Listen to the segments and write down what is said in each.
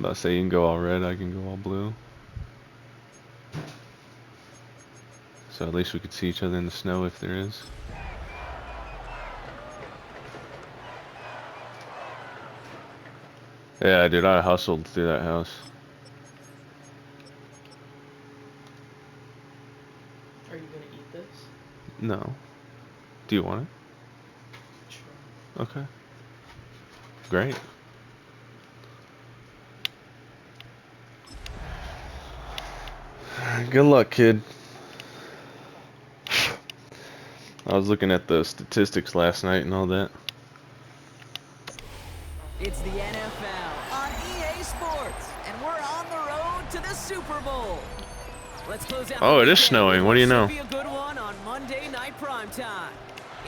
about to say you can go all red, I can go all blue. So at least we could see each other in the snow if there is. Yeah, dude, I hustled through that house. Are you gonna eat this? No. Do you want it? Sure. Okay. Great. Good luck, kid. I was looking at the statistics last night and all that. It's the NFL on EA Sports, and we're on the road to the Super Bowl. Let's close out. Oh, it is snowing. What do you know? Should be a good one on Monday night prime time.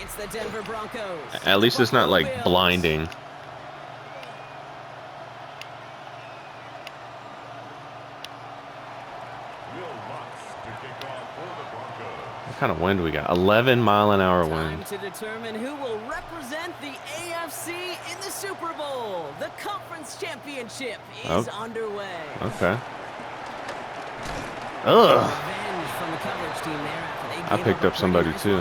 It's the Denver Broncos. At least it's not like blinding. What kind of wind we got? 11-mile-an-hour wind. Time to determine who will represent the AFC in the Super Bowl. The conference championship is underway. Okay. Ugh. Revenge from the coverage team there after they I picked up somebody too.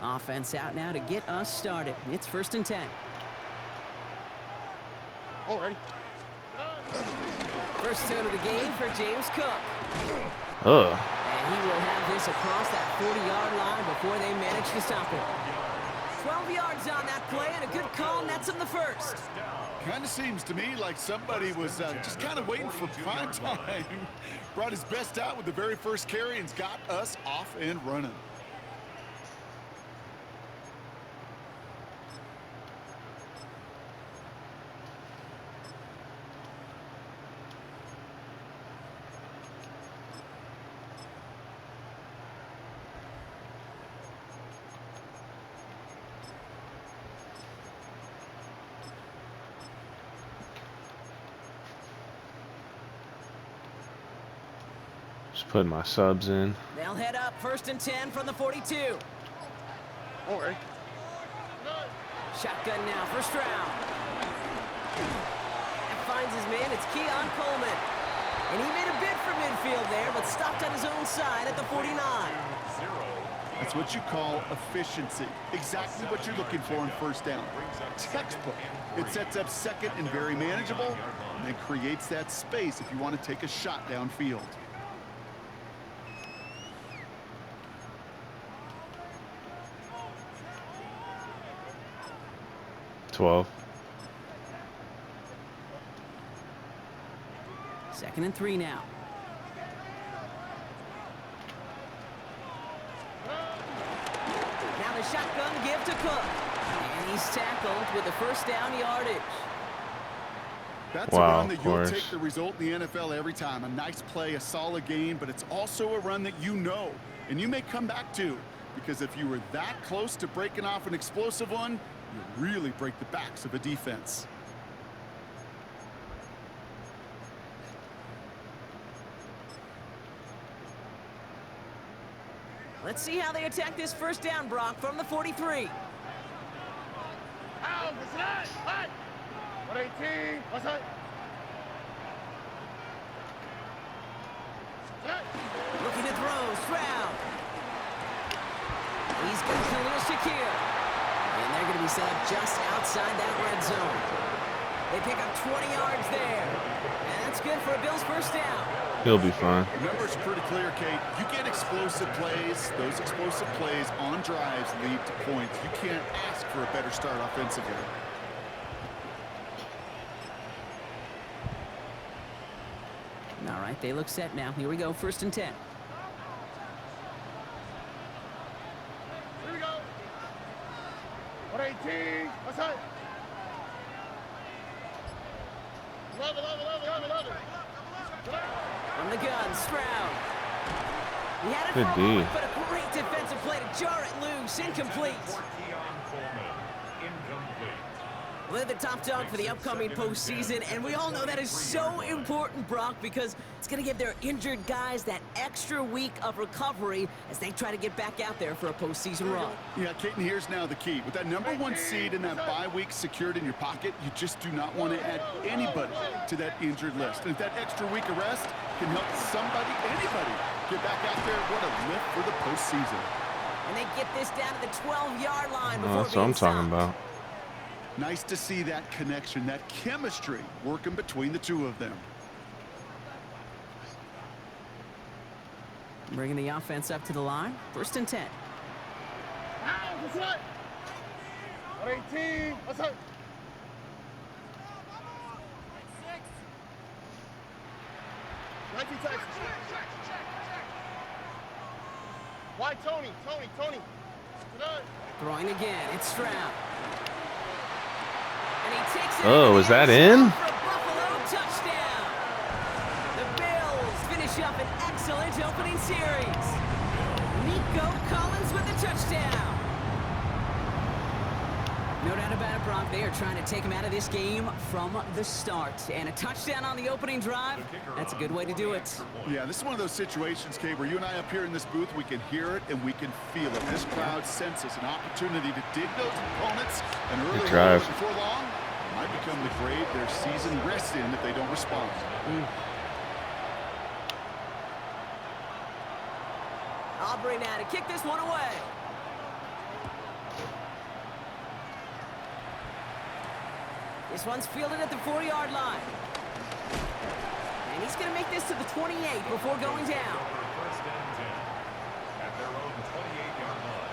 Offense out now to get us started. It's 1st and 10. Alright. First down of the game for James Cook. Ugh. And he will have this across that 40-yard line before they manage to stop it. 12 yards on that play and a good call nets him the first. Kind of seems to me like somebody was just kind of waiting for prime time. Brought his best out with the very first carry and's got us off and running. Just putting my subs in. They'll head up 1st and 10 from the 42. Alright. Shotgun now for Stroud. And finds his man. It's Keon Coleman. And he made a bid for midfield there, but stopped on his own side at the 49. That's what you call efficiency. Exactly what you're looking for in 1st down. Textbook. It sets up 2nd and very manageable, and then creates that space if you want to take a shot downfield. $12. 2nd and 3 now. Now the shotgun give to Cook. And he's tackled with the 1st down yardage. That's a run that you'll take the result in the NFL every time. A nice play, a solid game, but it's also a run that you know and you may come back to, because if you were that close to breaking off an explosive one, you really break the backs of a defense. Let's see how they attack this 1st down, Brock, from the 43. Looking to throw, Stroud. He's going to kill little Shakir. And they're going to be set up just outside that red zone. They pick up 20 yards there. And that's good for a Bills 1st down. He'll be fine. The numbers are pretty clear, Kate. You get explosive plays. Those explosive plays on drives lead to points. You can't ask for a better start offensively. All right, they look set now. Here we go, 1st and 10. Here we go. 118. What's that? Love it. From the gun, Stroud. He had it Good for a D. moment, but a great defensive play to jar it loose. Incomplete. Well, they're the top dog for the upcoming postseason, and we all know that is so important, Brock, because it's going to give their injured guys that extra week of recovery as they try to get back out there for a postseason run. Yeah, Kate, and here's now the key. With that #1 seed and that bye week secured in your pocket, you just do not want to add anybody to that injured list. And if that extra week of rest can help somebody, anybody, get back out there, what a lift for the postseason. And they get this down to the 12-yard line before That's what I'm talking about. Nice to see that connection, that chemistry working between the two of them. Bringing the offense up to the line. 1st and 10. What's up? 18. What's up? Why Tony? Tony. Throwing again. It's Stroud. And he takes it. Oh, is that in? For a Buffalo touchdown. The Bills finish up an excellent opening series. Nico Collins with the touchdown. No doubt about it, Brock. They are trying to take him out of this game from the start. And a touchdown on the opening drive, that's a good way to do it. Yeah, this is one of those situations, Kate, where you and I up here in this booth, we can hear it and we can feel it. This crowd senses an opportunity to dig those opponents an early drive. before long. Might become the grave their season rests in if they don't respond. Aubrey now to kick this one away. This one's fielded at the 4-yard line. And he's going to make this to the 28 before going down. First and 10 at their own 28-yard line.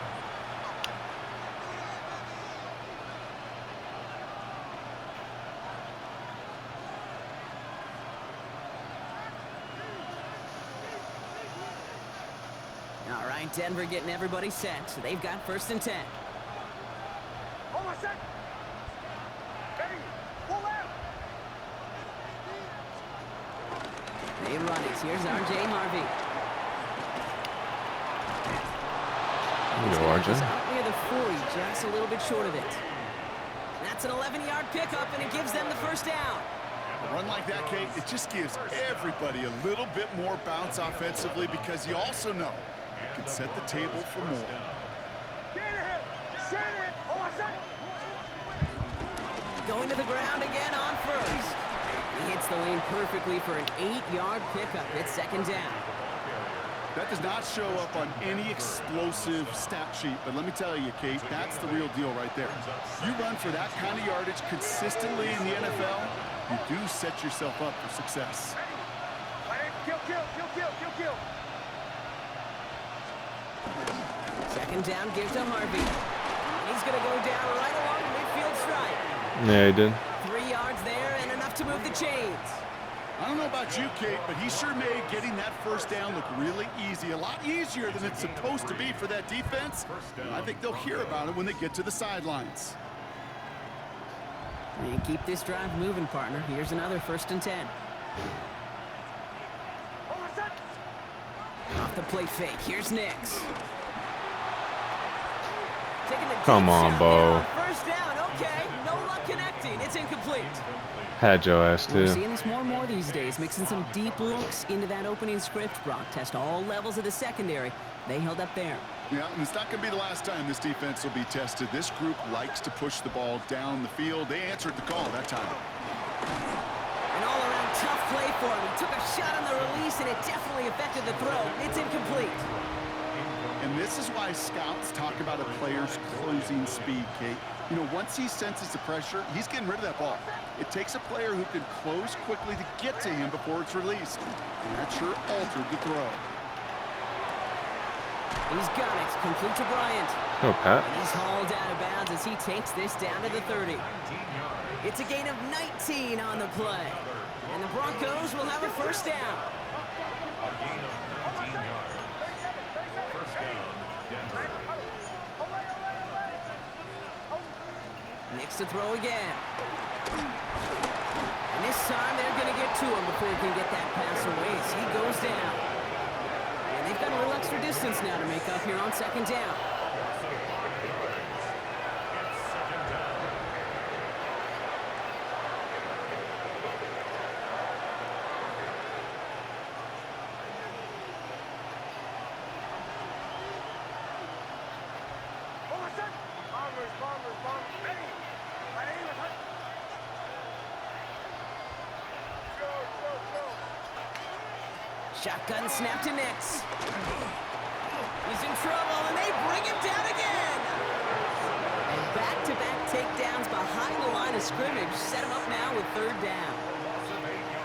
All right, Denver getting everybody set. So they've got 1st and 10. They run it. Here's R.J. Harvey. Out near the 40, just a little bit short of it. That's an 11-yard pickup, and it gives them the 1st down. A run like that, Kate, it just gives everybody a little bit more bounce offensively because you also know it can set the table for more. Going to the ground again on 1st. He hits the lane perfectly for an 8-yard pickup. It's 2nd down. That does not show up on any explosive stat sheet, but let me tell you, Kate, that's the real deal right there. You run for that kind of yardage consistently in the NFL, you do set yourself up for success. Kill. 2nd down, give to Harvey. He's going to go down right along the midfield stripe. Yeah, he did. 3 yards there and enough to move the chains. I don't know about you, Kate, but he sure made getting that 1st down look really easy. A lot easier than it's supposed to be for that defense. I think they'll hear about it when they get to the sidelines. And keep this drive moving, partner. Here's another 1st and 10. Off the play fake. Here's Nix. Come on, Bo. 1st down. Okay. No luck connecting. It's incomplete. Had your ass, We're too. seeing this more and more these days, mixing some deep looks into that opening script. Brock test all levels of the secondary. They held up there. Yeah, and it's not going to be the last time this defense will be tested. This group likes to push the ball down the field. They answered the call that time. An all-around tough play for him. He took a shot on the release, and it definitely affected the throw. It's incomplete. And this is why scouts talk about a player's closing speed, Kate. You know, once he senses the pressure, he's getting rid of that ball. It takes a player who can close quickly to get to him before it's released. And that sure altered the throw. He's got it. Complete to Bryant. Oh, Pat. He's hauled out of bounds as he takes this down to the 30. It's a gain of 19 on the play. And the Broncos will have a 1st down. A gain of 19 yards. 1st down, Denver. Nix to throw again. And this time they're going to get to him before he can get that pass away as he goes down. And they've got a little extra distance now to make up here on 2nd down. Shotgun snap to Nix. He's in trouble, and they bring him down again. And back-to-back takedowns behind the line of scrimmage set him up now with 3rd down.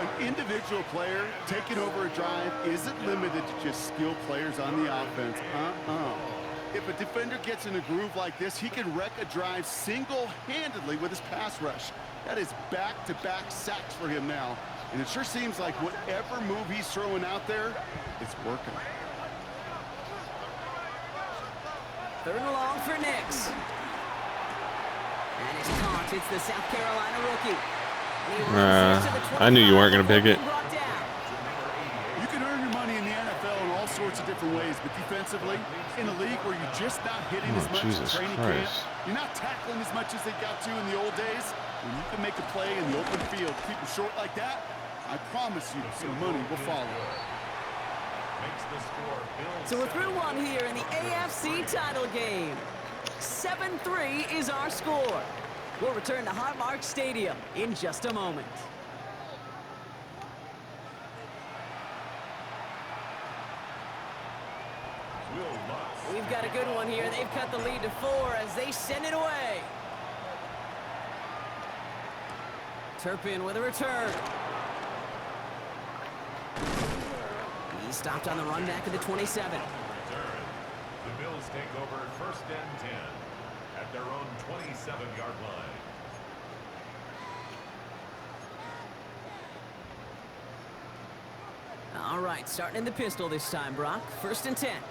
An individual player taking over a drive isn't limited to just skilled players on the offense. If a defender gets in a groove like this, he can wreck a drive single-handedly with his pass rush. That is back-to-back sacks for him now. And it sure seems like whatever move he's throwing out there, it's working. 3rd and long for Nix. And it's caught. It's the South Carolina rookie. I knew you weren't going to pick it. You can earn your money in the NFL in all sorts of different ways, but defensively, in a league where you're just not hitting as much in training camp, you're not tackling as much as they got to in the old days, when you can make a play in the open field, keep it short like that, I promise you some money will follow. So we're through one here in the AFC title game. 7-3 is our score. We'll return to Highmark Stadium in just a moment. We've got a good one here. They've cut the lead to 4 as they send it away. Turpin with a return. He's stopped on the run back at the 27. The Bills take over 1st and 10 at their own 27-yard line. All right, starting in the pistol this time, Brock. 1st and 10.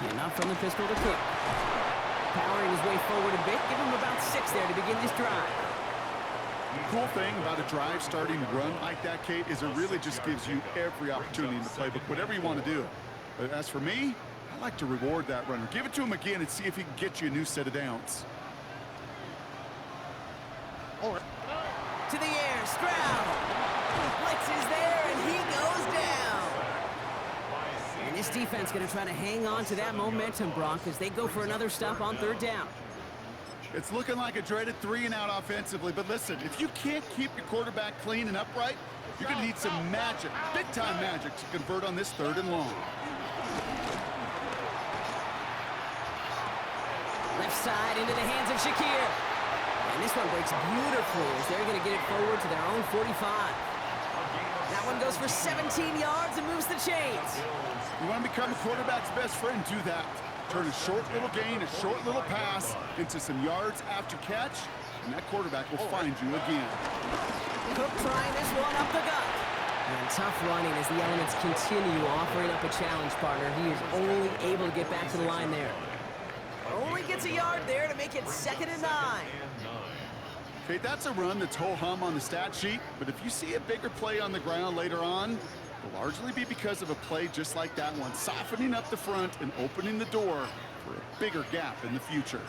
And up from the pistol to Cook. Powering his way forward a bit. Give him about 6 there to begin this drive. The cool thing about a drive starting run like that, Kate, is it really just gives you every opportunity in the playbook, whatever you want to do. But as for me, I like to reward that runner. Give it to him again and see if he can get you a new set of downs. To the air, Stroud. Blitz is there, and he goes down. And this defense going to try to hang on to that momentum, Brock, as they go for another stop on 3rd down. It's looking like a dreaded 3-and-out offensively, but listen, if you can't keep your quarterback clean and upright, you're going to need some magic, big-time magic, to convert on this 3rd and long. Left side into the hands of Shakir. And this one breaks beautifully as they're going to get it forward to their own 45. That one goes for 17 yards and moves the chains. You want to become a quarterback's best friend, do that. Turn a short little gain, a short little pass into some yards after catch, and that quarterback will find you again. Cook trying this one up the gut. And tough running as the elements continue offering up a challenge partner. He is only able to get back to the line there. Only gets a yard there to make it 2nd and 9. Okay, that's a run that's ho-hum on the stat sheet, but if you see a bigger play on the ground later on, it'll largely be because of a play just like that one, softening up the front and opening the door for a bigger gap in the future.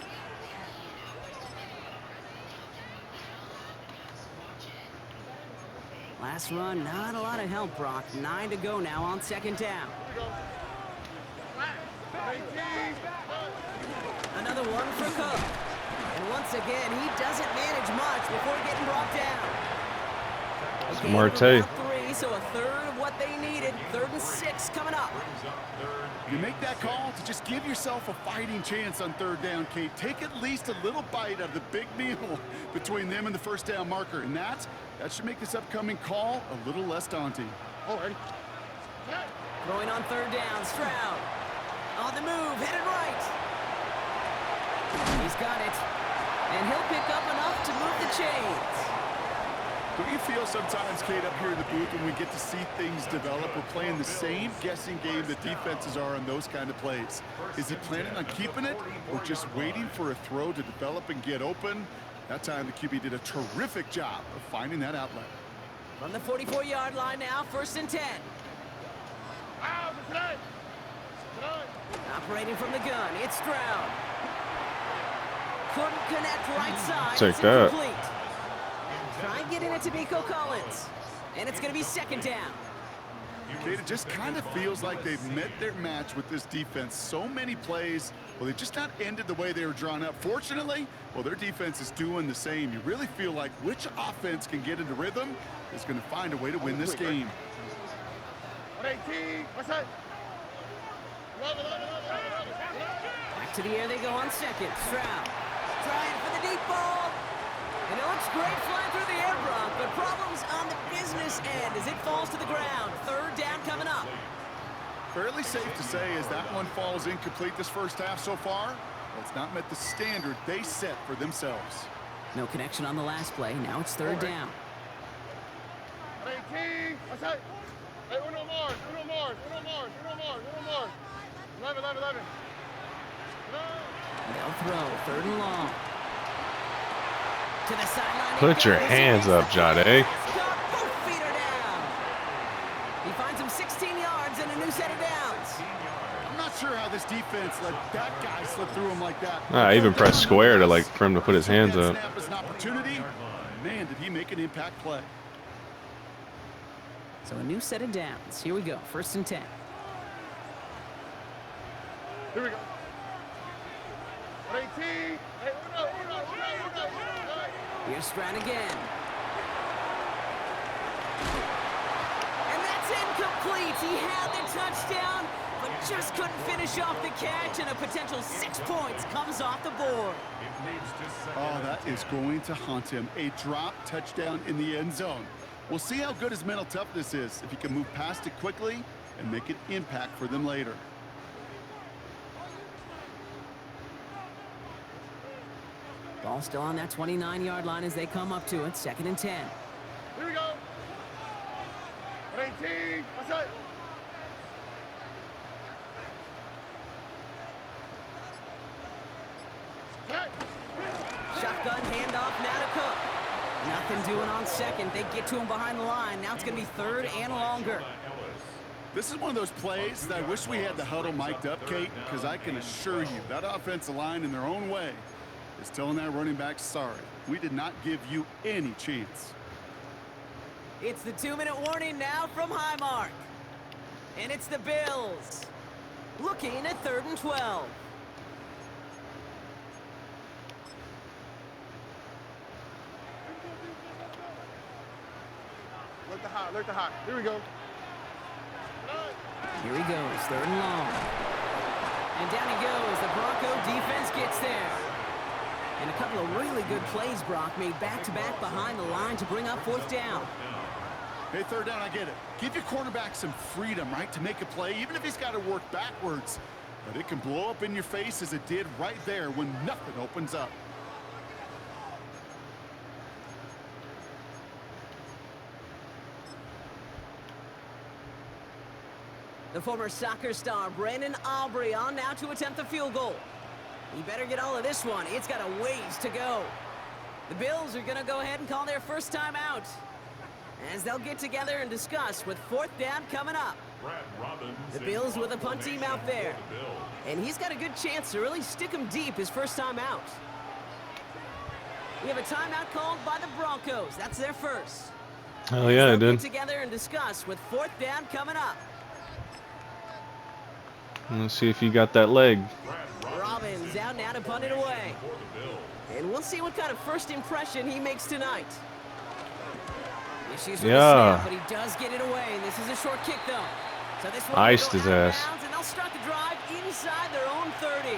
Last run, not a lot of help, Brock. 9 to go now on 2nd down. Another one for Cook. And once again, he doesn't manage much before getting brought down. Marte. 3, so a 3rd of what they needed. 3rd and 6 coming up. You make that call to just give yourself a fighting chance on 3rd down, Kate. Take at least a little bite out of the big meal between them and the 1st down marker. And that should make this upcoming call a little less daunting. Throwing on 3rd down, Stroud. On the move, headed right. He's got it. And he'll pick up enough to move the chains. Don't you feel sometimes, Kate, up here in the booth when we get to see things develop, we're playing the same guessing game that defenses are on those kind of plays? Is he planning on keeping it or just waiting for a throw to develop and get open? That time the QB did a terrific job of finding that outlet. From the 44-yard line now, 1st and 10. Operating from the gun, it's Stroud. Couldn't connect right side. Take it's that. Incomplete. Try getting it to Miko Collins. And it's going to be 2nd down. Kate, it just kind of feels like they've met their match with this defense. So many plays Well, they just not ended the way they were drawn up. Fortunately, well, their defense is doing the same. You really feel like which offense can get into rhythm is going to find a way to win this game. 118. What's that? Back to the air they go on second. Stroud trying for the deep ball. And it looks great flying through the air, Brock, but problems on the business end as it falls to the ground. Third down coming up. Fairly safe to say as that one falls incomplete this first half so far, well, it's not met the standard they set for themselves. No connection on the last play. Now it's third down. 118. What's that? Hey, uno more. 11. They'll throw third and long. To the sideline. Put your hands up, Jade. Both feet are down. He finds him 16 yards and a new set of downs. I'm not sure how this defense let that guy slip through him like that. I even pressed square to for him to put his hands up. Snap is an opportunity. Man, did he make an impact play. So a new set of downs. Here we go. First and 10. Here we go. 118. Hey, uno. Here's Stroud again. And that's incomplete. He had the touchdown, but just couldn't finish off the catch, and a potential 6 points comes off the board. Oh, that is going to haunt him. A drop touchdown in the end zone. We'll see how good his mental toughness is if he can move past it quickly and make an impact for them later. Ball still on that 29-yard line as they come up to it. Second and 10. Here we go. 118. What's that? Shotgun handoff now to Cook. Nothing doing on second. They get to him behind the line. Now it's going to be third and longer. This is one of those plays that I wish we had the huddle mic'd up, Kate, because I can assure you that offensive line in their own way is telling that running back, sorry, we did not give you any chance. It's the 2-minute warning now from Highmark. And it's the Bills looking at third and 12. Alert the hot. Here we go. Here he goes, third and long. And down he goes. The Bronco defense gets there. And a couple of really good plays, Brock, made back-to-back behind the line to bring up fourth down. Hey, third down, I get it. Give your quarterback some freedom, right, to make a play, even if he's got to work backwards. But it can blow up in your face as it did right there when nothing opens up. The former soccer star, Brandon Aubrey, on now to attempt the field goal. He better get all of this one. It's got a ways to go. The Bills are going to go ahead and call their first time out, as they'll get together and discuss with fourth down coming up. The Bills with a punt team out there. And he's got a good chance to really stick him deep his first time out. We have a timeout called by the Broncos. That's their first. Oh, yeah, I They'll did. get together and discuss with fourth down coming up. Let's see if you got that leg. Robbins out now to punt it away. And we'll see what kind of first impression he makes tonight. Issues with the snap, but he does get it away. And this is a short kick, though. So this one Iced will his go out of ass. bounds, and they'll start the drive inside their own 30.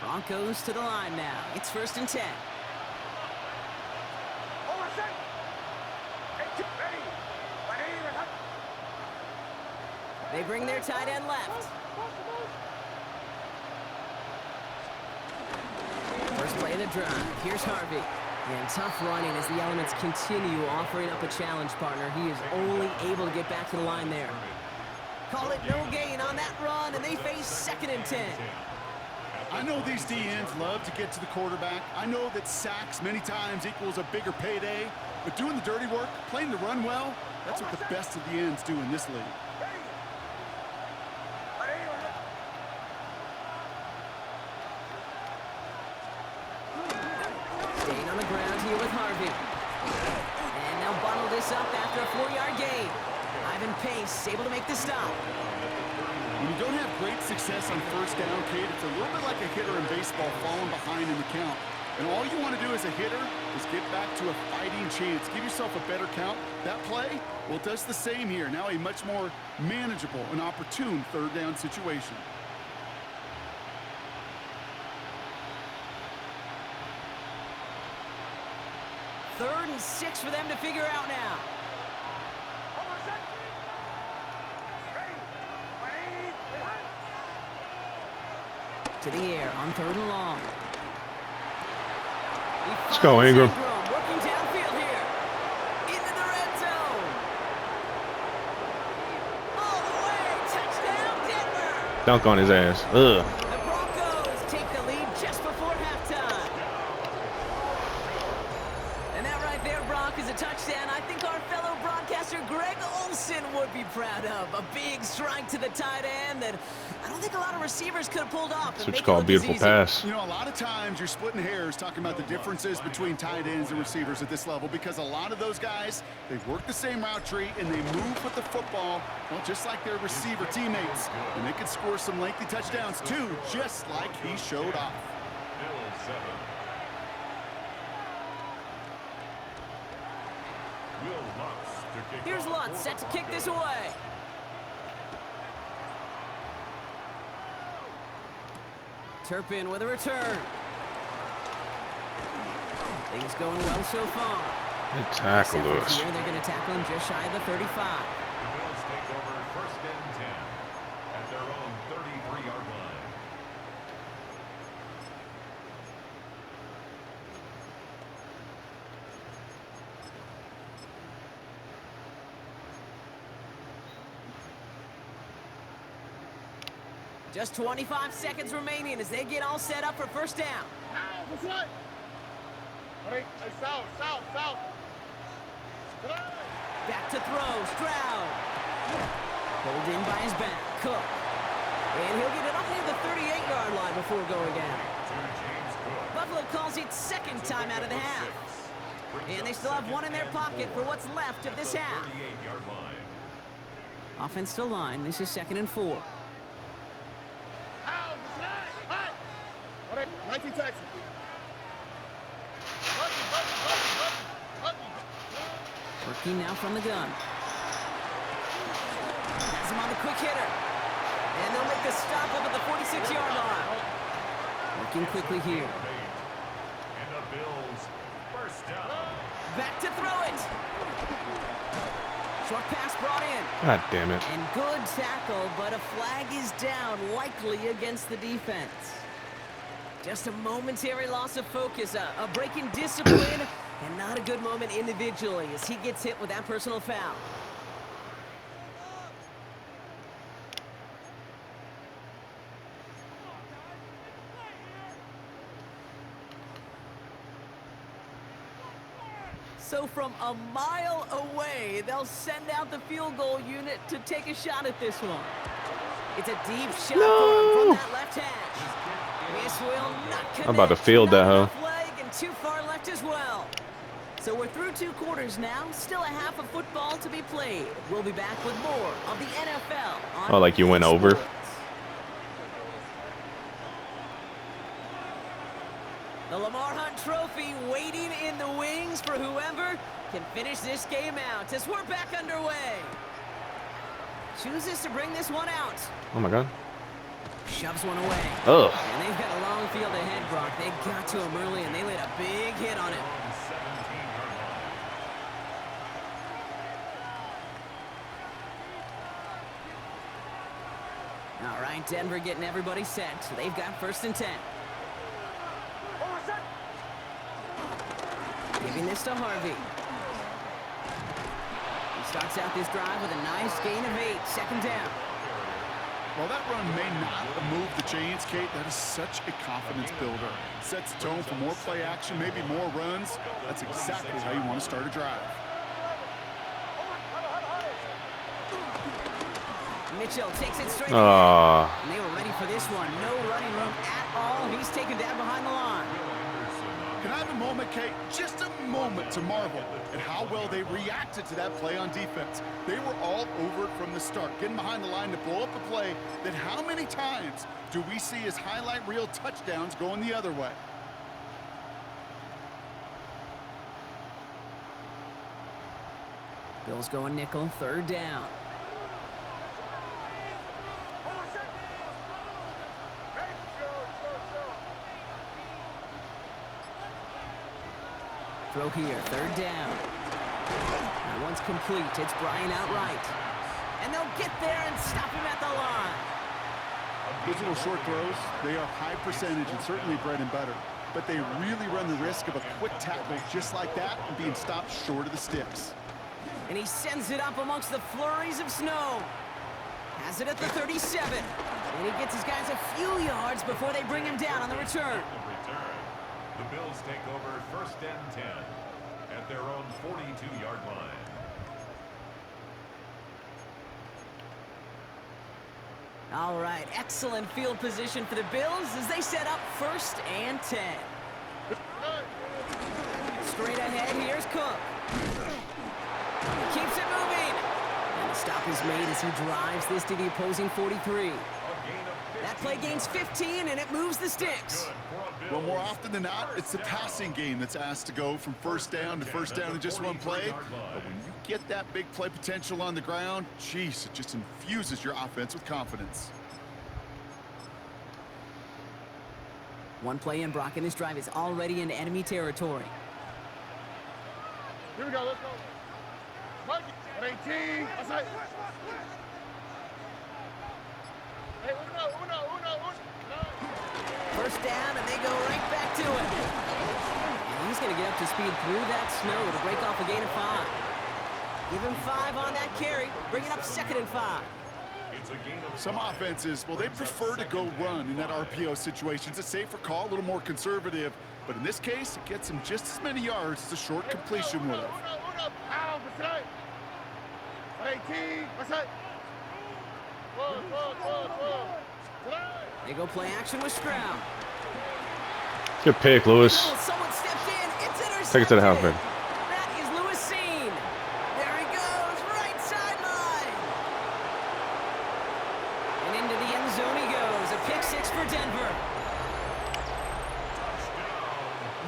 Broncos to the line now. It's first and 10. They bring their tight end left. First play of the drive. Here's Harvey. And tough running as the elements continue offering up a challenge partner. He is only able to get back to the line there. Call it no gain on that run, and they face second and 10. I know these D-ends love to get to the quarterback. I know that sacks many times equals a bigger payday. But doing the dirty work, playing the run well, that's what the best of the ends do in this league. here with Harvey. And they'll bundle this up after a 4-yard gain. Ivan Pace able to make the stop. When you don't have great success on first down, Kate, it's a little bit like a hitter in baseball falling behind in the count. And all you want to do as a hitter is get back to a fighting chance. Give yourself a better count. That play, well, it does the same here. Now a much more manageable and opportune third down situation. Third and 6 for them to figure out now. To the air on 3rd and long. Let's go, Ingram. Working downfield here. Into the red zone. All the way. Touchdown, Denver. Dunk on his ass. Ugh. The Broncos take the lead just before halftime. And that right there, Brock, is a touchdown I think our fellow broadcaster Greg Olsen would be proud of. A big strike to the tight end that I don't think a lot of receivers could have pulled off. That's what you call a beautiful pass. You know, a lot of times you're splitting hairs talking about the differences between tight ends and receivers at this level because a lot of those guys, they work the same route tree and they move with the football, well, just like their receiver teammates. And they can score some lengthy touchdowns too, just like he showed off. Here's Lutz set to kick this away. Turpin with a return. Things going well so far. Good tackle, Lewis. Here, they're going to tackle him just shy of the 35. The Bills take over 1st and 10 at their own 33-yard line. Just 25 seconds remaining as they get all set up for 1st down. What's that? Hey, south. Back to throw, Stroud. Pulled in by his back, Cook. And he'll get it up near the 38-yard line before going down. Buffalo calls it 2nd time out of the half. And they still have one in their pocket for what's left of this half. Offense to line, this is 2nd and 4. 19 Texas. Working now from the gun. Has him on the quick hitter. And they'll make the stop up at the 46-yard line. Working quickly here. And the Bills 1st down. Back to throw it. Short pass brought in. God damn it. And good tackle, but a flag is down, likely against the defense. Just a momentary loss of focus, a break in discipline, and not a good moment individually as he gets hit with that personal foul. So from a mile away, they'll send out the field goal unit to take a shot at this one. It's a deep shot for him from that left hash. This will not connect. I'm about to field that, huh? Leg and too far left as well. So we're through 2 quarters now. Still a half of football to be played. We'll be back with more of the NFL on Oh, like you went over? Sports. The Lamar Hunt Trophy waiting in the wings for whoever can finish this game out as we're back underway. Chooses to bring this one out. Oh my God. Shoves one away. Ugh. And they've got a long field ahead, Brock. They got to him early, and they laid a big hit on him. All right, Denver getting everybody set. So they've got 1st and 10. Giving this to Harvey. He starts out this drive with a nice gain of 8. 2nd down. Well, that run may not move the chains, Kate. That is such a confidence builder. Sets the tone for more play action, maybe more runs. That's exactly how you want to start a drive. Mitchell takes it straight Ah. And they were ready for this one. No running room at all. He's taken down behind the line. Can I have a moment, Kate? Just a moment to marvel at how well they reacted to that play on defense. They were all over it from the start, getting behind the line to blow up a play that how many times do we see as highlight reel touchdowns going the other way? Bills going nickel, 3rd down. Throw here, 3rd down. That one's complete. It's Bryant outright. And they'll get there and stop him at the line. Those little short throws, they are high percentage and certainly bread and butter. But they really run the risk of a quick tackle just like that and being stopped short of the sticks. And he sends it up amongst the flurries of snow. Has it at the 37. And he gets his guys a few yards before they bring him down on the return. The Bills take over 1st and 10 at their own 42-yard line. All right, excellent field position for the Bills as they set up 1st and 10. Straight ahead, here's Cook. Keeps it moving. And the stop is made as he drives this to the opposing 43. That play gains 15, and it moves the sticks. Well, more often than not, it's the passing game that's asked to go from 1st down to 1st down in just one play. But when you get that big play potential on the ground, geez, it just infuses your offense with confidence. One play in, Brock, and his drive is already into enemy territory. Here we go, let's go. Mike, 18, outside. Hey, uno. 1st down, and they go right back to it. And he's going to get up to speed through that snow to break off a gain of 5. Give him 5 on that carry, bring it up 2nd and 5. Some offenses, well, they prefer to go run in that RPO situation. It's a safer call, a little more conservative. But in this case, it gets them just as many yards as a short completion would have. 18, outside. They go play action with Stroud. Good pick, Lewis. Someone stepped in. It's intercepted. Take it to the house, man. That is Lewis Seen. There he goes, right sideline. And into the end zone he goes. A pick 6 for Denver.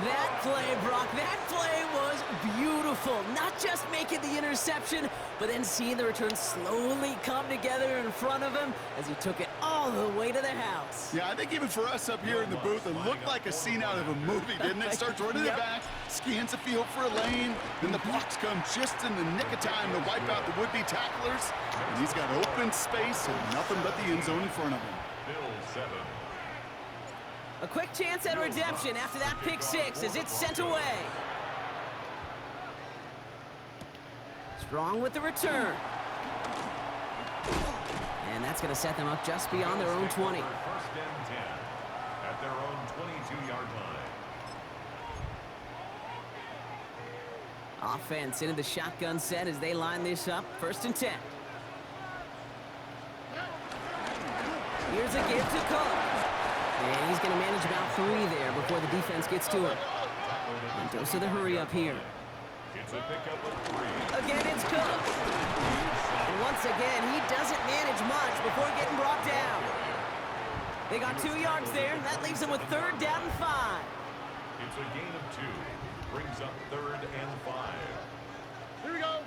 That play, Brock, that play was beautiful. Not just making the interception, but then seeing the return slowly come together in front of him as he took it all the way to the house. Yeah, I think even for us up here in the booth, it looked like a scene out of a movie, didn't it? Starts running it back, scans the field for a lane, then the blocks come just in the nick of time to wipe out the would-be tacklers, and he's got open space and nothing but the end zone in front of him. Bills 7. A quick chance at redemption after that pick 6 as it's sent away. Strong with the return. And that's going to set them up just beyond their own 20. 1st and 10 at their own 22-yard line. Offense into the shotgun set as they line this up. 1st and 10. Here's a give to Cook. And he's going to manage about 3 there before the defense gets to him. And dose of the hurry up here. It's a pickup of 3. Again, it's Cook. And once again, he doesn't manage much before getting brought down. They got 2 yards there. That leaves them with 3rd down and 5. It's a gain of 2. Brings up 3rd and 5. Here we go.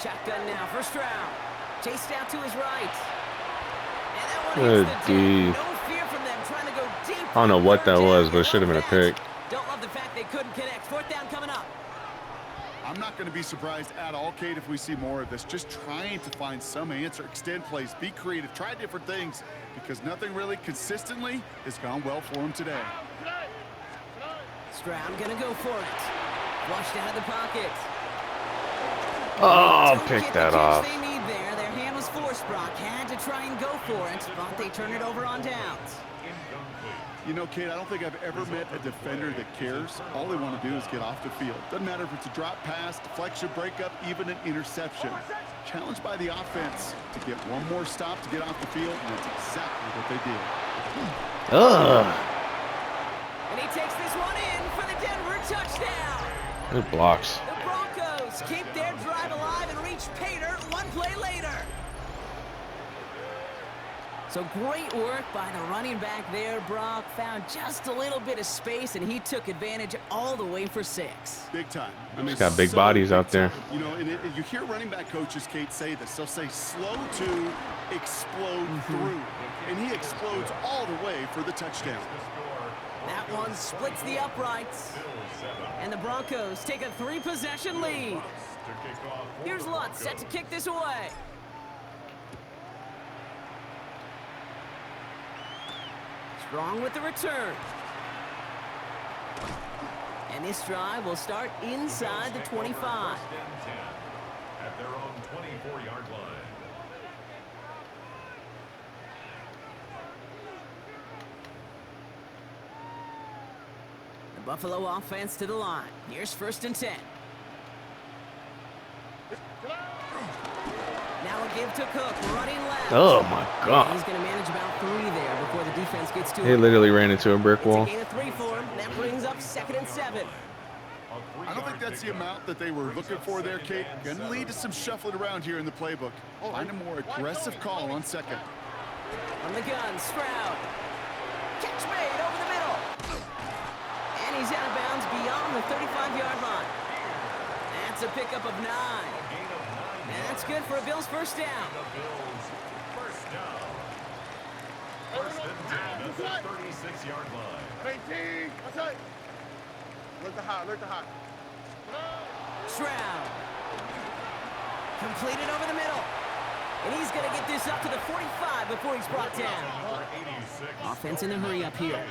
Shotgun now for Stroud. Chased out to his right. And that one Good hits the D. deck. No fear from them trying to go deep. I don't know what that 3rd was, down. but it should have been a pick. Don't love the fact they couldn't connect. 4th down coming up. I'm not going to be surprised at all, Kate, if we see more of this. Just trying to find some answer, extend plays, be creative, try different things, because nothing really consistently has gone well for him today. Stroud gonna go for it. Flushed out of the pocket. Oh, pick that off. They need there. Their hand was forced, Brock. Had to try and go for it, but they turn it over on downs. You know, Kate, I don't think I've ever met a defender that cares. All they want to do is get off the field. Doesn't matter if it's a drop pass, deflection, breakup, even an interception. Challenged by the offense to get one more stop to get off the field, and that's exactly what they did. And he takes this one in Good blocks. The Broncos keep their drive alive and reach Pater one play later. So great work by the running back there, Brock. Found just a little bit of space, and he took advantage all the way for 6. Big time. I mean, He's got big bodies out there. You know, and you hear running back coaches, Kate, say this. They'll say slow to explode through. And he explodes all the way for the touchdown. That one splits the uprights. And the Broncos take a 3-possession lead. Here's Lutz set to kick this away. Strong with the return. And this drive will start inside the 25. At their own 24-yard line. The Buffalo offense to the line. Here's 1st and 10. Now a give to Cook, running left. Oh my God. He's going to manage about 3 there before the defense gets to He him. literally ran into a brick wall. It's a gain of 3 for him. That brings up 2nd and 7. I don't think that's the amount that they were looking for there, Kate. Going to lead to some shuffling around here in the playbook. Find a more aggressive call on 2nd. From the gun, Stroud. Catch made over the middle. And he's out of bounds beyond the 35-yard line. That's a pickup of 9. And that's good for a Bills 1st down. First and 10 at the 36-yard line. 18. Outside. Look the hot. Look the hot. Stroud. Completed over the middle. And he's going to get this up to the 45 before he's brought down. Offense in the hurry up here.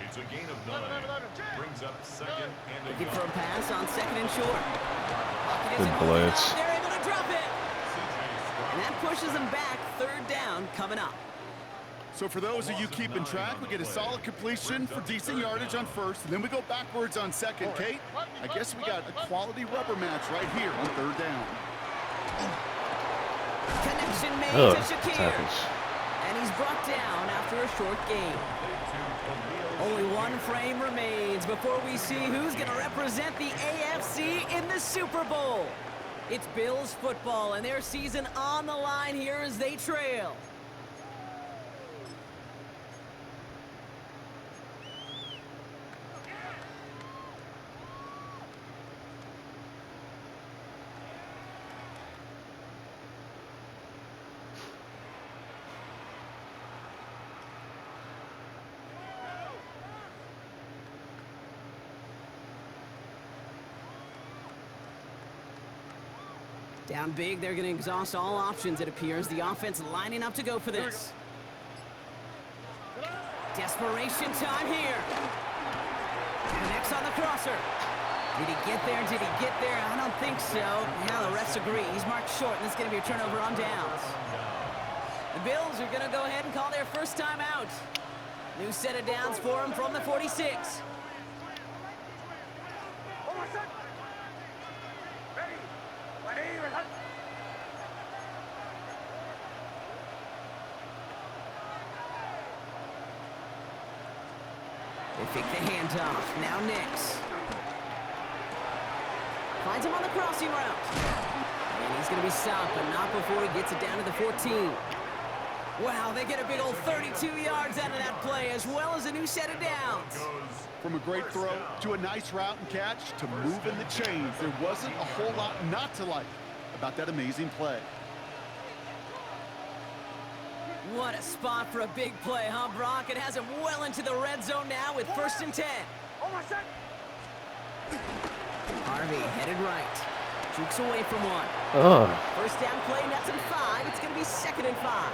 It's a gain of 9. Brings up 2nd and Looking for a pass on 2nd and short. Good blitz. They're able to drop it. And that pushes them back. 3rd down coming up. So for those of you keeping track, we get a solid completion for decent yardage on 1st, and then we go backwards on 2nd. Kate, I guess we got a quality rubber match right here on 3rd down. Connection made Oh, to Shakir. tackles. And he's brought down after a short gain. Only 1 frame remains before we see who's going to represent the AFC in the Super Bowl. It's Bills football and their season on the line here as they trail. Down big, they're going to exhaust all options, it appears. The offense lining up to go for this. Desperation time here. Connects on the crosser. Did he get there? Did he get there? I don't think so. Now the refs agree. He's marked short, and it's going to be a turnover on downs. The Bills are going to go ahead and call their first time out. New set of downs for him from the 46. They fake the handoff. Now Nix. Finds him on the crossing route. And he's going to be stopped, but not before he gets it down to the 14. Wow, they get a big old 32 yards out of that play, as well as a new set of downs. From a great throw to a nice route and catch to moving the chains, there wasn't a whole lot not to like about that amazing play. What a spot for a big play, huh, Brock? It has him well into the red zone now with 1st and 10. Harvey headed right. Jukes away from 1. Oh. 1st down play, nets him 5. It's going to be 2nd and 5.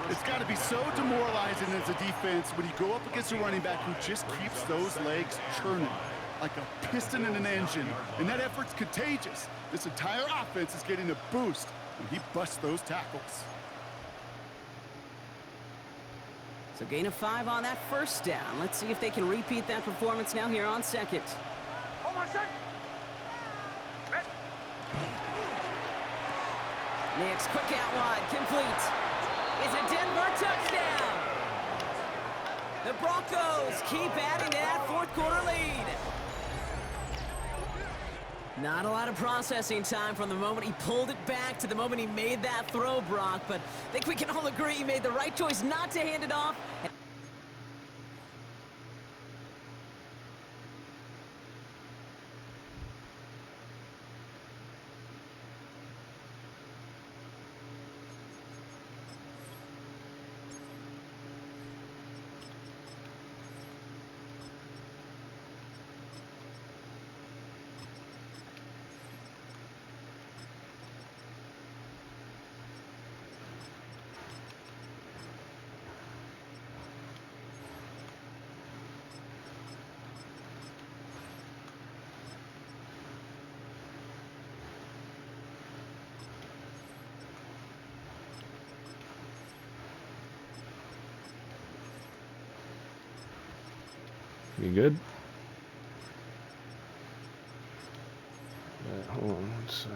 It's got to be so demoralizing as a defense when you go up against a running back who just keeps those legs churning like a piston in an engine. And that effort's contagious. This entire offense is getting a boost when he busts those tackles. So gain of 5 on that 1st down. Let's see if they can repeat that performance now here on 2nd. Nix, quick out wide, complete. It's a Denver touchdown. The Broncos keep adding to that 4th quarter lead. Not a lot of processing time from the moment he pulled it back to the moment he made that throw, Brock, but I think we can all agree he made the right choice not to hand it off. You good? Hold on 1 sec.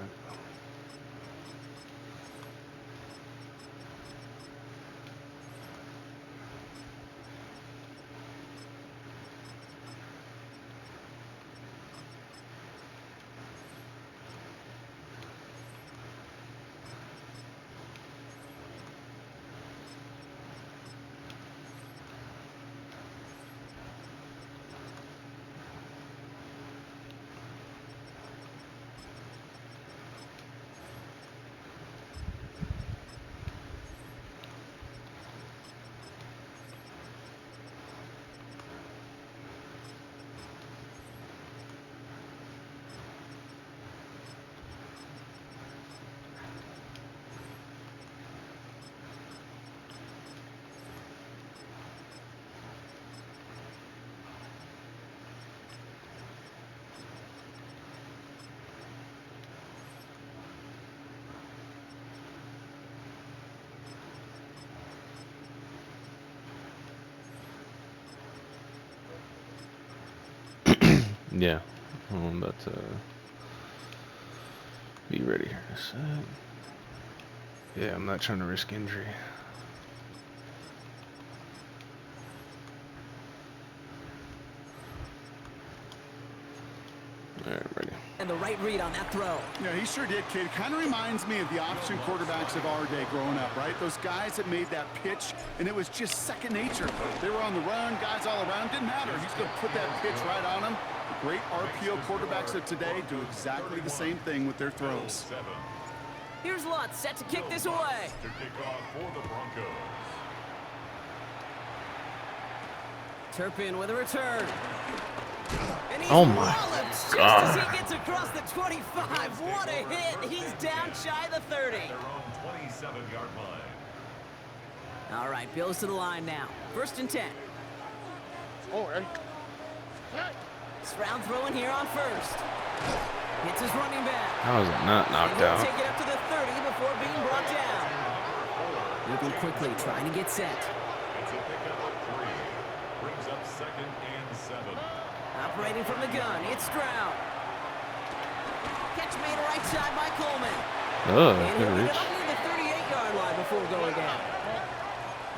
Yeah, I'm about to be ready here in a sec. Yeah, I'm not trying to risk injury. Alright, ready. And the right read on that throw. Yeah, he sure did, kid. Kind of reminds me of the option quarterbacks of our day growing up, right? Those guys that made that pitch, and it was just second nature. They were on the run, guys all around. Didn't matter. He's going to put that pitch right on them. The great RPO quarterbacks of today do exactly the same thing with their throws. Here's Lutz set to kick this away. To kick off for the Broncos. Turpin with a return. And he's Oh my walloped just God. as he gets across the 25. What a hit. He's down shy of the 30. Their own 27-yard line. All right, Bills to the line now. 1st and 10. Oh, and Stroud throwing here on 1st. Hits his running back. How is it not knocked And he'll out? take it up to the 30 before being brought down. Moving quickly, trying to get set. It's a pickup of 3. Brings up 2nd and 7. Operating from the gun, it's Stroud. Catch made right side by Coleman. Oh, And good he'll get reach. up near the 38-yard line before going down.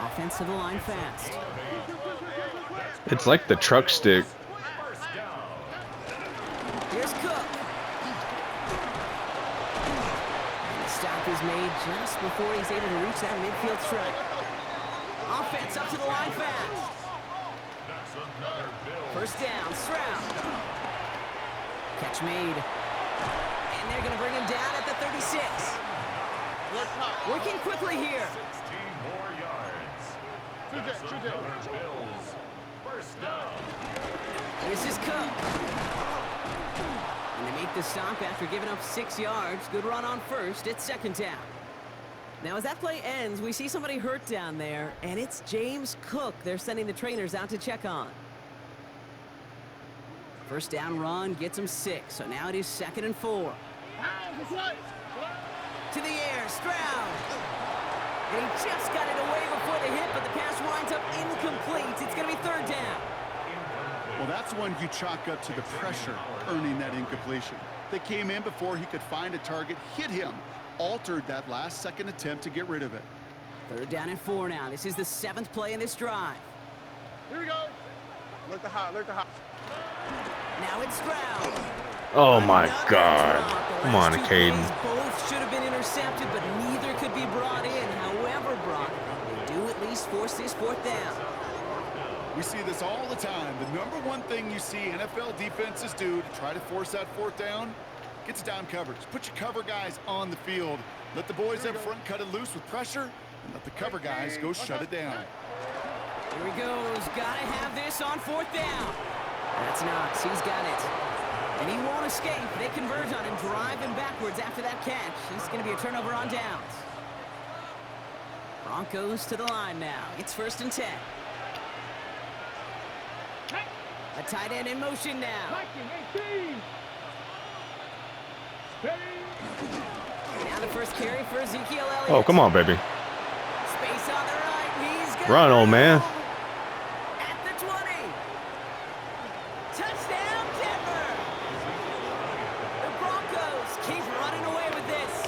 Offense to the line fast. It's like the truck stick. Here's Cook. And the stop is made just before he's able to reach that midfield strike. Offense up to the line fast. 1st down, Stroud. Catch made. And they're going to bring him down at the 36. Working quickly here. 16 more yards. That's another Bills. 1st down. This is Cook. And they make the stop after giving up 6 yards. Good run on 1st. It's 2nd down. Now, as that play ends, we see somebody hurt down there, and it's James Cook they're sending the trainers out to check on. 1st down run gets him 6, so now it is 2nd and 4. To the air, Stroud. And he just got it away before the hit, but the pass winds up incomplete. It's going to be 3rd down. Well, that's one you chalk up to the pressure earning that incompletion. They came in before he could find a target, hit him, altered that last-second attempt to get rid of it. 3rd down and 4 now. This is the 7th play in this drive. here we go. Look the hot, look the hot. Now it's Stroud. Oh my Another God. drop. The Come last on, two Caden. plays both should have been intercepted, but neither could be brought in. However, Brock, they do at least force this fourth down. We see this all the time. The number one thing you see NFL defenses do to try to force that fourth down, get to down coverage. Put your cover guys on the field. Let the boys up front cut it loose with pressure, and let the cover guys go shut it down. Here he goes. Gotta have this on fourth down. That's Knox. He's got it. And he won't escape. They converge on him, drive him backwards after that catch. It's going to be a turnover on downs. Broncos to the line now. It's 1st and 10. A tight end in motion now. Now the first carry for Ezekiel Elliott. Oh, come on, baby. Space on the right. He's got Run, old man. at the 20. Touchdown, Denver. The Broncos keep running away with this.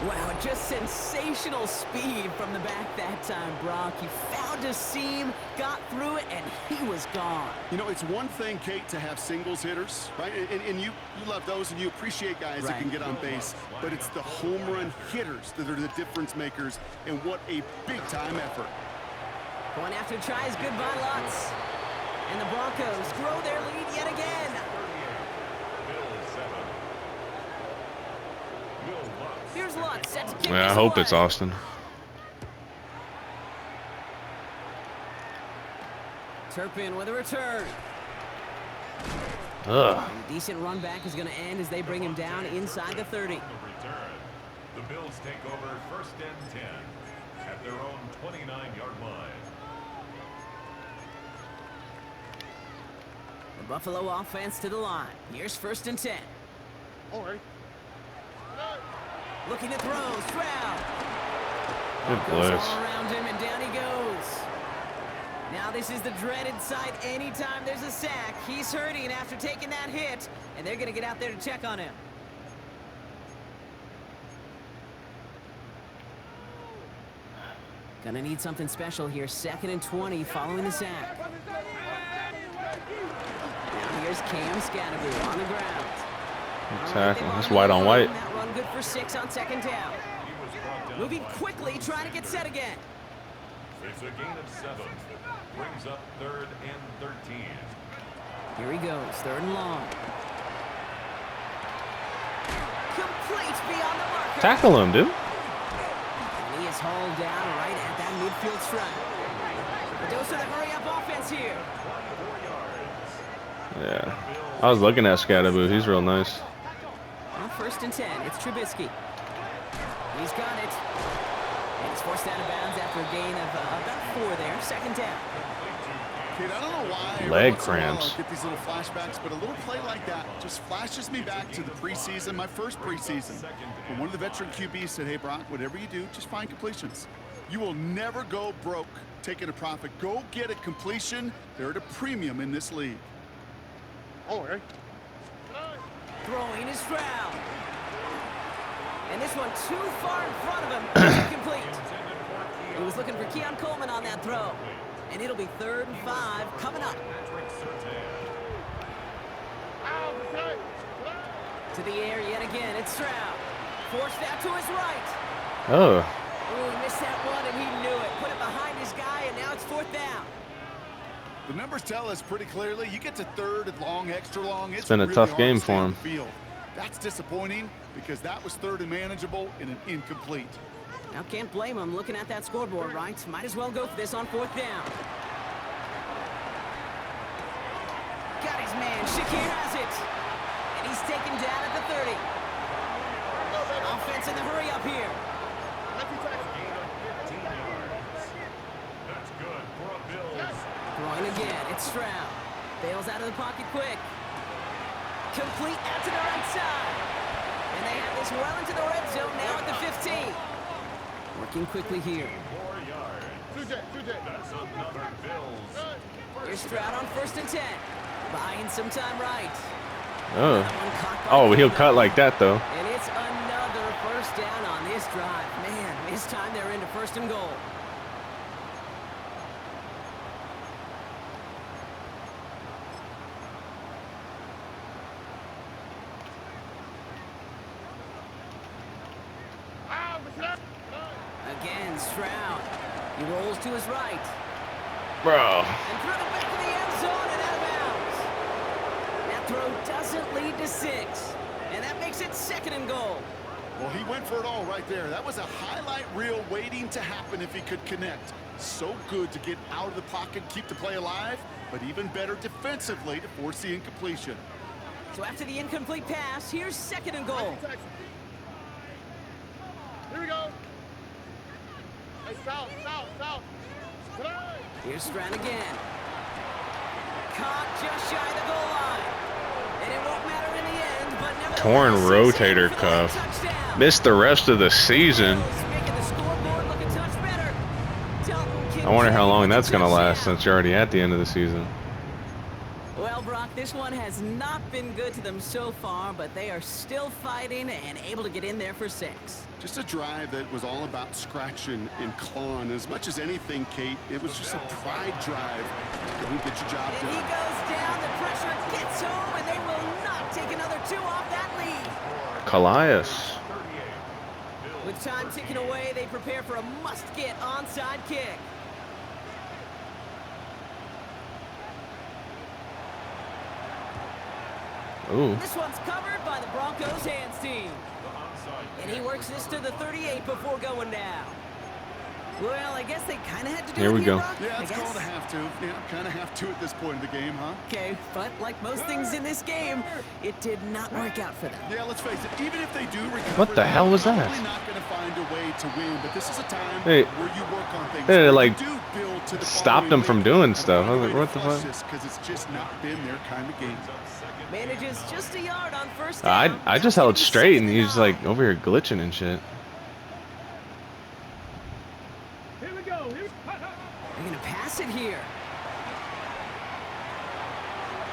Wow, just sensational speed from the back that time, Brock. He found a seam, got through it, and he was gone. You know, it's one thing, Kate, to have singles hitters, right? And you love those, and you appreciate guys that can get on base. But it's the home run hitters that are the difference makers, and what a big-time effort. Going after tries good by Lutz. And the Broncos grow their lead yet again. Here's Lutz set to kick Yeah, I this hope away. it's Austin. Turpin with a return. Ugh. A decent run back is going to end as they bring him down inside the 30. The Bills take over 1st and 10 at their own 29-yard line. The Buffalo offense to the line. Here's 1st and 10. All right. Looking to throw. Stroud. Good Goes blitz. all around him, and down he goes. Now this is the dreaded sight anytime there's a sack. He's hurting after taking that hit, and they're going to get out there to check on him. Gonna need something special here. 2nd and 20 following the sack. Now here's Cam Scatterby on the ground. Good tackle. That's white on white. That run good for 6 on 2nd down. Moving quickly, trying to get set again. It's a gain of 7. Brings up 3rd and 13. Here he goes, 3rd and long. Complete beyond the marker. Tackle him, dude. And he is hauled down right at that midfield stripe. But those are the hurry-up offense here. Yeah. I was looking at Scatterby. He's real nice. On 1st and 10, it's Trubisky. He's got it. And he's forced out of bounds after a gain of about 4 there. 2nd down. Kid, I don't know why. every Leg once in a while cramps. I'll get these little flashbacks, but a little play like that just flashes me back to the preseason, my first preseason. When one of the veteran QBs said, hey, Brock, whatever you do, just find completions. You will never go broke taking a profit. Go get a completion. They're at a premium in this league. All right. Throwing is Stroud. And this one too far in front of him. Incomplete. He was looking for Keon Coleman on that throw. And it'll be 3rd and 5 coming up. To the air yet again. It's Stroud. Forced out to his right. Oh. Oh, he missed that one, and he knew it. Put it behind his guy, and now it's 4th down. The numbers tell us pretty clearly, you get to 3rd and long, extra long. It's been a really tough hard game to stay for on him. the field. That's disappointing because that was 3rd and manageable and an incomplete. Now, can't blame him looking at that scoreboard, right? Might as well go for this on 4th down. Got his man. Shakir has it. And he's taken down at the 30. Offense in the hurry up here. That's good for a Bills. Throwing again. It's Stroud. Bails out of the pocket quick. Complete out to the right side. And they have this well into the red zone now at the 15. Working quickly here. 4 yards. That's another Bills. Here's Stroud on 1st and 10. Buying some time right. Oh. That one caught by Oh, he'll Coleman. cut like that, though. And it's another 1st down on this drive. Man, this time they're into 1st and goal. Again, Stroud. He rolls to his right. Bro. And through the back of the end zone and out of bounds. That throw doesn't lead to 6. And that makes it 2nd and goal. Well, he went for it all right there. That was a highlight reel waiting to happen if he could connect. So good to get out of the pocket, keep the play alive, but even better defensively to force the incompletion. So after the incomplete pass, here's 2nd and goal. Here we go. Hey, south. Here's Stroud again. Caught just shy of the goal line. And it won't matter in the end, but nevertheless, Torn rotator he's cuff. touchdown. Missed the rest of the season. Making the scoreboard look a touch better. Dalton I wonder how long that's going to last touchdown. since you're already at the end of the season. Well, Brock, this one has not been good to them so far, but they are still fighting and able to get in there for 6. Just a drive that was all about scratching and clawing. As much as anything, Kate, it was just a pride drive. Go and get your job And he done. goes down, the pressure gets home, and they will not take another 2 off that lead. Calais. With time ticking away, they prepare for a must-get onside kick. Ooh. This one's covered by the Broncos hands team. And he works this to the 38 before going down. Well, I guess they kind of had to do Here it we go. Brock, Yeah, I it's guess. called a have to. Yeah, kind of have to at this point in the game, huh? Okay, but like most things in this game, it did not work out for them. Yeah, let's face it. Even if they do recover, What the hell was they're that? probably not going to find a way to win. But this is a time Hey. where you work on things. Hey, where like, you do build to the stopped them from doing stuff. I was like, what the fuck? Because it's just not been their kind of game. Manages just a yard on first down. I just held straight and he's like over here glitching and shit. Here we go. They're gonna pass it here.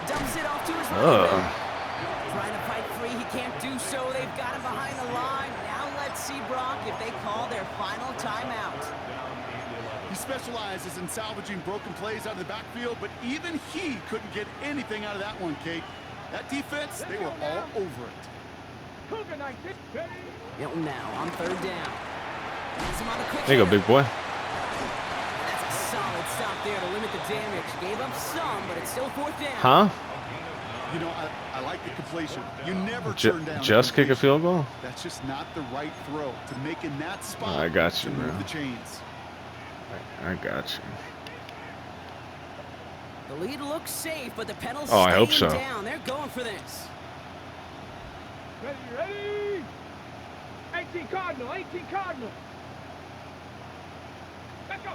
Dumps it off to his Ugh. running back. Trying to fight free, he can't do so. They've got him behind the line. Now let's see, Brock, if they call their final timeout. He specializes in salvaging broken plays out of the backfield, but even he couldn't get anything out of that one, Kate. That defense, they were all over it. Hilton now on 3rd down. Gets him on the quick There you go, hitter. big boy. That's a solid stop there to limit the damage. Gave up some, but it's still 4th down. Huh? You know, I like the completion. You never turn down Just kick a completion. field goal? That's just not the right throw to make in that spot. I got you, to move bro. the chains. I got you. The lead looks safe, but the penalty Oh, I hope staying so. down. They're going for this. Ready? 18 Cardinal. Let's go.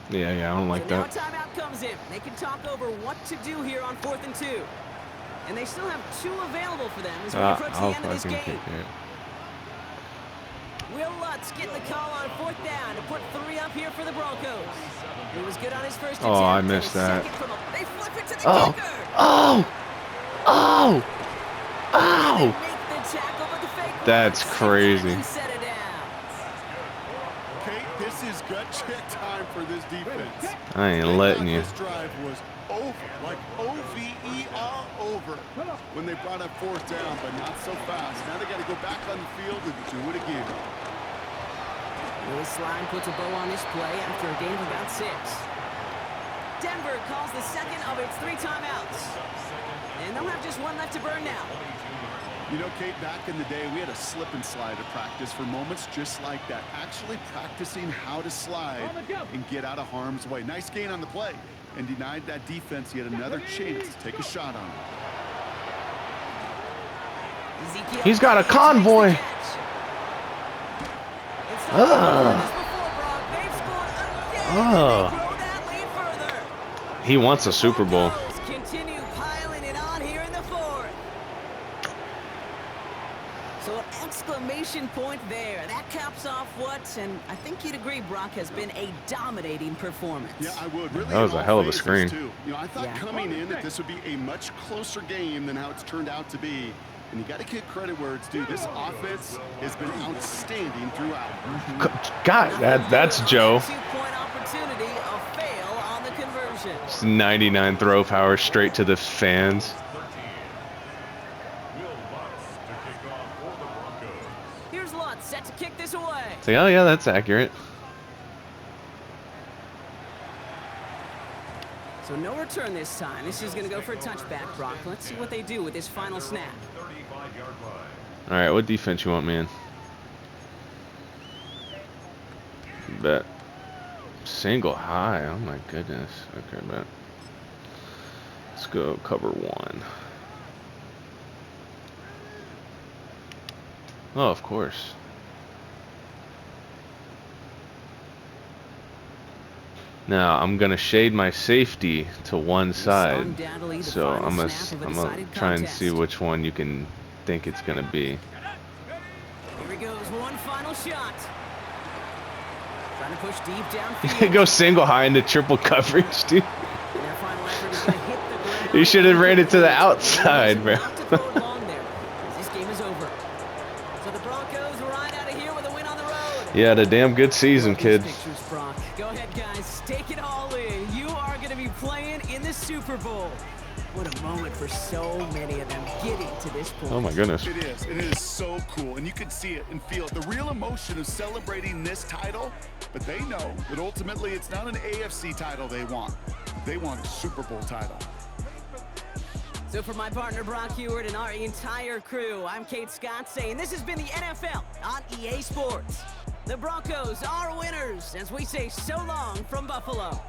Yeah, I don't like So now a that. timeout comes in. They can talk over what to do here on 4th and 2. And they still have 2 available for them as we approach the I'll end of this fucking game. kick it. Will Lutz getting the call on 4th down to put 3 up here for the Broncos. He was good on his first attempt. Oh, I and missed his that. second from they flip it to the Oh. kicker. Oh! Oh! They Oh! make the tackle, but the fake That's one. crazy. And set it down. Kate, this is gut check time for this defense. I ain't They letting thought you. This drive was over, like O-V-E-R over, when they brought up 4th down, but not so fast. Now they got to go back on the field and do it again. Will Slime puts a bow on this play after a gain of about 6. Denver calls the second of its 3 timeouts. And they'll have just 1 left to burn now. You know, Kate, back in the day, we had a slip and slide at practice for moments just like that. Actually practicing how to slide and get out of harm's way. Nice gain on the play and denied that defense yet another chance to take a shot on him. Ezekiel He's got a Elliott convoy. makes the catch. It's not Ugh. this before, Brock. They've scored again, Ugh. and they grow that lead further. He wants a Super Bowl. Broncos continue piling it on here in the 4th. So an exclamation point there. That caps off what, and I think you'd agree, Brock, has been a dominating performance. Yeah, I would. Really, That was in a all hell of a phases, screen. too. You know, I thought Yeah. coming in that this would be a much closer game than how it's turned out to be. And you got to give credit where it's due. This offense has been outstanding throughout. God, that's Joe. 2-point opportunity, a fail on the conversion. It's 99 throw power straight to the fans. Here's Lutz set to kick this away. Say, oh yeah, that's accurate. So no return this time. This is going to go for a touchback, Brock. Let's see what they do with this final snap. 35-yard line. All right, what defense you want, man? Bet. Single high. Oh my goodness. Okay, bet. Let's go cover 1. Oh, of course. Now I'm gonna shade my safety to one side, so I'm gonna try and see which one you can think it's gonna be. Here he goes, one final shot. Trying to push deep downfield. Go single high into triple coverage, dude. And their final effort is gonna hit the ground. You should have ran it to the outside, bro. This game is over. So the Broncos ride out of here with a win on the road. Yeah, had a damn good season, kids. Pictures, Brock. Go ahead, guys. Take it all in. You are going to be playing in the Super Bowl. What a moment for so many of them getting to this point. Oh my goodness. It is. It is so cool, and you can see it and feel it. The real emotion of celebrating this title, but they know that ultimately it's not an AFC title they want. They want a Super Bowl title. So for my partner Brock Heward and our entire crew, I'm Kate Scott saying this has been the NFL on EA Sports. The Broncos are winners as we say so long from Buffalo.